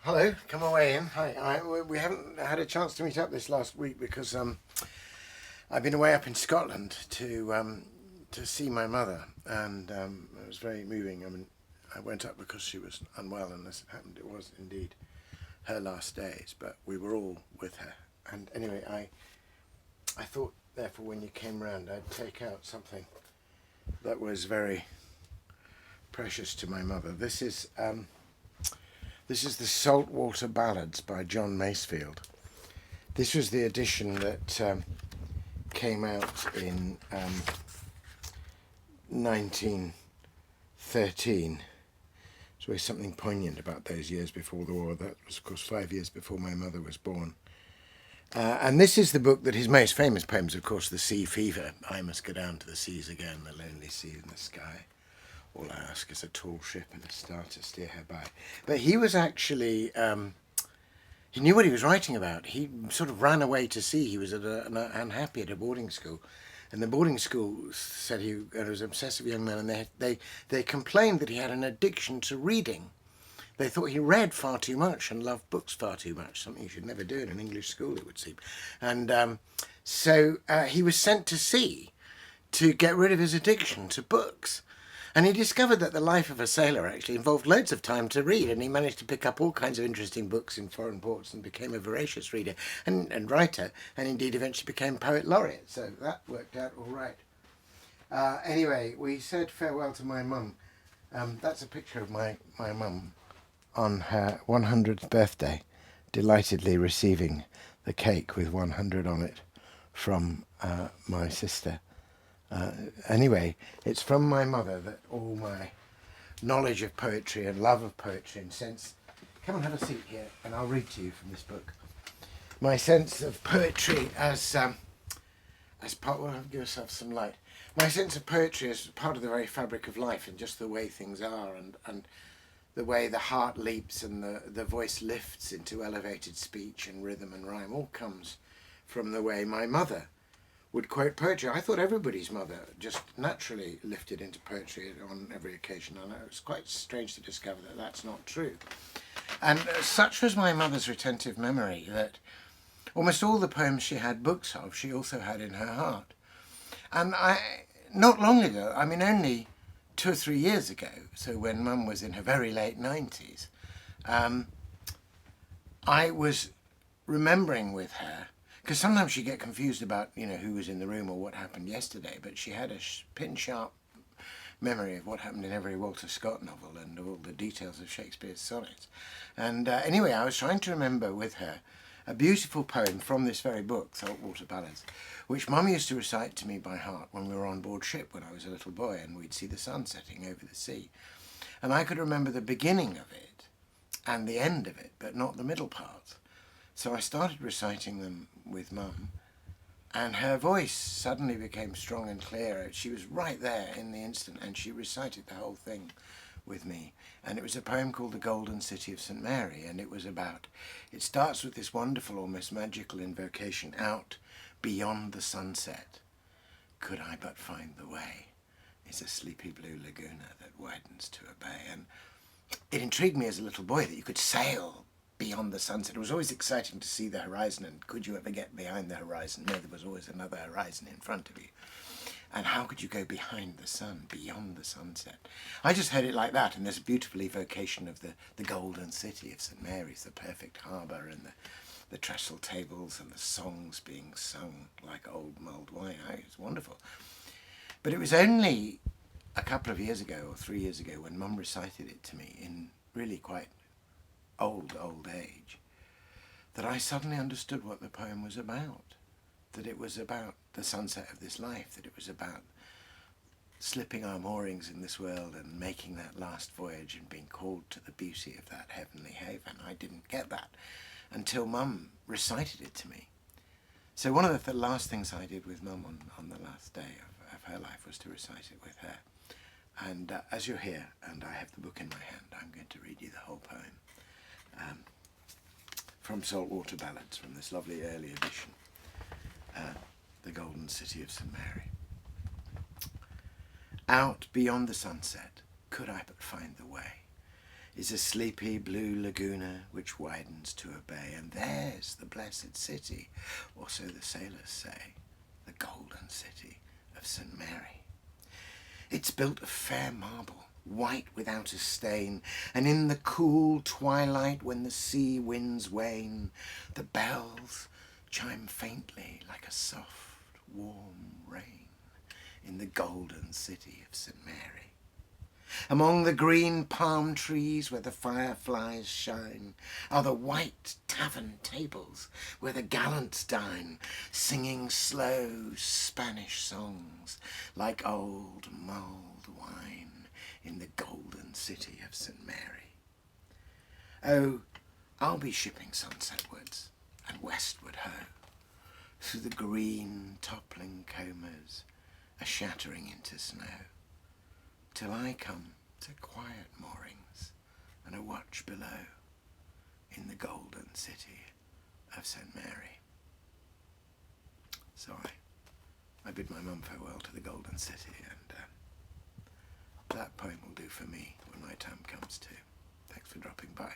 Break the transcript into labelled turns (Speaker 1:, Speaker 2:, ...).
Speaker 1: Hello, come away in. Hi. We haven't had a chance to meet up this last week because I've been away up in Scotland to see my mother, and it was very moving. I mean, I went up because she was unwell, and as it happened, it was indeed her last days. But we were all with her, and anyway, I thought therefore when you came round, I'd take out something that was very precious to my mother. This is the Saltwater Ballads by John Macefield. This was the edition that came out in 1913. There's always something poignant about those years before the war. That was, of course, 5 years before my mother was born. And this is the book that his most famous poems, of course, The Sea Fever. I must go down to the seas again, the lonely sea in the sky. All I ask is a tall ship and a star to steer her by. But he was actually, he knew what he was writing about. He sort of ran away to sea. He was unhappy at a boarding school. And the boarding school said he was an obsessive young man, and they complained that he had an addiction to reading. They thought he read far too much and loved books far too much, something you should never do in an English school, it would seem. And so he was sent to sea to get rid of his addiction to books. And he discovered that the life of a sailor actually involved loads of time to read, and he managed to pick up all kinds of interesting books in foreign ports and became a voracious reader and writer, and indeed eventually became poet laureate. So that worked out all right. Anyway, we said farewell to my mum. That's a picture of my mum on her 100th birthday, delightedly receiving the cake with 100 on it from my sister. Anyway, it's from my mother that all my knowledge of poetry and love of poetry and sense... Come and have a seat here and I'll read to you from this book. My sense of poetry as part... Well, give yourself some light. My sense of poetry as part of the very fabric of life and just the way things are and the way the heart leaps and the voice lifts into elevated speech and rhythm and rhyme all comes from the way my mother would quote poetry. I thought everybody's mother just naturally lifted into poetry on every occasion, and it was quite strange to discover that that's not true. And such was my mother's retentive memory that almost all the poems she had books of, she also had in her heart. And not long ago, I mean only 2 or 3 years ago, so when Mum was in her very late 90s, I was remembering with her, because sometimes she'd get confused about, who was in the room or what happened yesterday, but she had a pin-sharp memory of what happened in every Walter Scott novel and all the details of Shakespeare's sonnets. And anyway, I was trying to remember with her a beautiful poem from this very book, Saltwater Ballads, which Mum used to recite to me by heart when we were on board ship when I was a little boy and we'd see the sun setting over the sea. And I could remember the beginning of it and the end of it, but not the middle part. So I started reciting them with Mum, and her voice suddenly became strong and clear. She was right there in the instant, and she recited the whole thing with me. And it was a poem called The Golden City of St. Mary, and it starts with this wonderful, almost magical invocation, out beyond the sunset, could I but find the way, is a sleepy blue laguna that widens to a bay. And it intrigued me as a little boy that you could sail beyond the sunset. It was always exciting to see the horizon, and could you ever get behind the horizon? No, there was always another horizon in front of you. And how could you go behind the sun, beyond the sunset? I just heard it like that, and there's a beautiful evocation of the golden city of St. Mary's, the perfect harbour, and the trestle tables and the songs being sung like old mulled wine. It's wonderful. But it was only a couple of years ago, or 3 years ago, when Mum recited it to me in really quite old age, that I suddenly understood what the poem was about. That it was about the sunset of this life, that it was about slipping our moorings in this world and making that last voyage and being called to the beauty of that heavenly haven. I didn't get that until Mum recited it to me. So one of the last things I did with Mum on the last day of her life was to recite it with her. And as you're here, and I have the book in my hand, I'm going to read you the whole poem. From Saltwater Ballads, from this lovely early edition, The Golden City of St. Mary. Out beyond the sunset, could I but find the way, is a sleepy blue laguna which widens to a bay, and there's the blessed city, or so the sailors say, the golden city of St. Mary. It's built of fair marble, white without a stain, and in the cool twilight when the sea winds wane, the bells chime faintly like a soft, warm rain in the golden city of St. Mary. Among the green palm trees where the fireflies shine are the white tavern tables where the gallants dine, singing slow Spanish songs like old mulled wine in the golden city of St. Mary. Oh, I'll be shipping sunsetwards and westward-ho, through the green toppling combers, a-shattering into snow, till I come to quiet moorings and a watch below in the golden city of St. Mary. So I bid my mum farewell to the golden city, and that poem will do for me when my time comes too. Thanks for dropping by.